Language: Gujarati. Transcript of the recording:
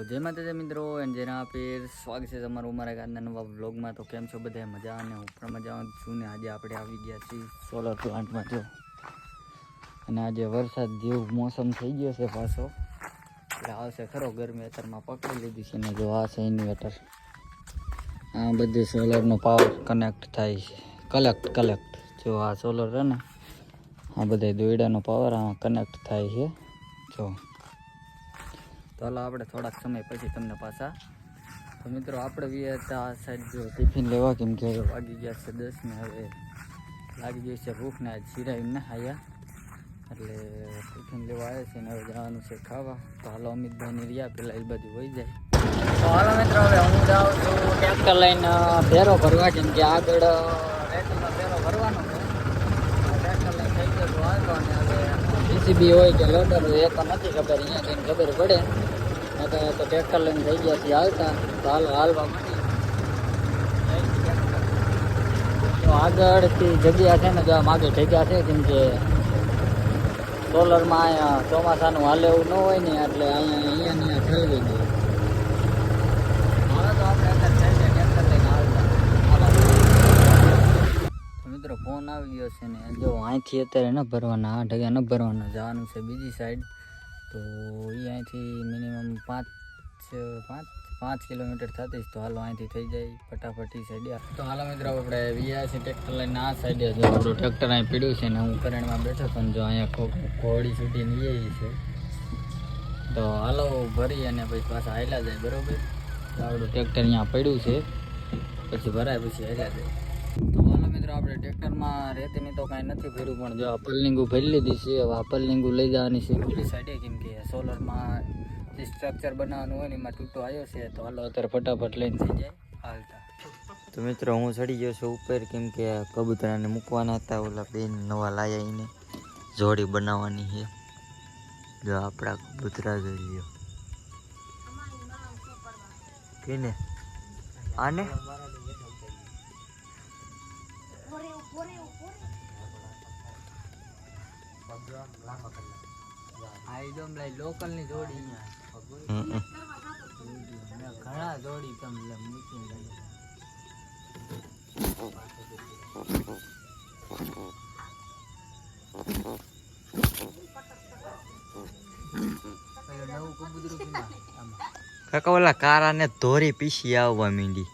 જય માતાજી મિત્રો એન્ડ જેના પીર સ્વાગત છે તમારું અમારા આજના નવા વ્લોગમાં. તો કેમ છો બધા મજા? અને હું પણ મજામાં છું ને આજે આપણે આવી ગયા છીએ સોલર પ્લાન્ટમાં. જો અને આજે વરસાદ જેવું મોસમ થઈ ગયો છે પાછો, એટલે આવશે ખરો. ગરમી અત્યારમાં પકડી લીધી છે ને જો આ છે ઇન્વર્ટર. આ બધી સોલરનો પાવર કનેક્ટ થાય છે, કલેક્ટ જો આ સોલર છે ને, આ બધા દોયડાનો પાવર આ કનેક્ટ થાય છે. જો તો હાલો આપણે થોડાક સમય પછી તમને પાછા. તો મિત્રો આપણે બી હતા આ સાઈડ જો ટિફિન લેવા, કેમ કે વાગી ગયા છે 10 ને હવે લાગી ગઈ છે ભૂખ ને. આજ સિરાઈને આયા એટલે ટિફિન લેવા આવ્યા છે ને હવે જવાનું છે ખાવા. તો હાલો અમિતભાઈની રહ્યા પેલા એ બધું હોય જાય. તો હાલો મિત્રો હવે હું જાઉં છું ટ્રેક્ટર લઈને ફેરો ભરવા, કેમ કે આગળ રેતીમાં ફેરો ભરવાનો છે. ટ્રેક્ટર લઈને થઈ ગયો તો આવ્યો અને હવે જીસીબી હોય કે લોડર હોય એ તો નથી ખબર, અહીંયા જઈને ખબર પડે. તો ટ્રેક્ટર લઈને થઈ ગયા છીએ હાલતા. તો હાલો હાલવા માંડી. તો આગળથી જગ્યા છે ને જો આમ આગળ જગ્યા છે, કેમ કે સોલરમાં અહીંયા ચોમાસાનું હાલે એવું ન હોય ને, એટલે અહીંયા ઠલવી દે. હવે તો આપણે અત્યારે થઈ જાય ટ્રેક્ટર લઈને હાલતા. મિત્રો ફોન આવી ગયો છે ને જો અહીંથી અત્યારે ન ભરવાના, આ ઢગ્યા ન ભરવાના, જવાનું છે બીજી સાઈડ. તો એ અહીંથી મિનિમમ 5 કિલોમીટર થતી. તો હાલો અહીંથી થઈ જાય ફટાફટ એ સાઈડ. તો હાલો મિત્રો આપણે વ્યા છે ટ્રેક્ટર લઈને આ સાઈડે. જો આપણું ટ્રેક્ટર અહીં પીડ્યું છે ને હું કરણમાં બેઠો હતો ને જો અહીંયા ઘોડી છૂટીને એ છે. તો હાલો ભરી અને પછી પાછા હાલ્યા જાય, બરાબર. તો આપણું ટ્રેક્ટર અહીંયા પડ્યું છે, પછી ભરાય પછી હાલ્યા જાય. તો હાલો મિત્રો આપણે ટ્રેક્ટરમાં રેતીની તો કાંઈ નથી ભર્યું, પણ જો આ પલ્લિંગું ભરી લીધી છે. હવે આ પલ્લિંગું લઈ જવાની છે પેલી સાઈડે, કેમ કે સોલરમાં જે સ્ટ્રક્ચર બનાવવાનું હોય ને એમાં તૂટો આવ્યો છે. તો હાલો અત્યારે ફટાફટ લઈને થઈ જાય હાલતા. તો મિત્રો હું ચડી ગયો છું ઉપર, કેમ કે કબૂતરાને મૂકવાના હતા. ઓલા બેન નવા લાયા એને જોડી બનાવવાની છે. જો આપણા કબૂતરા જોઈ લ્યો કેને આને લોકલ ની જોડી ઘણા જોડી તમે મૂકી કાકા ઓલા કારા ને ધોરી પીસી આવવા માંડી.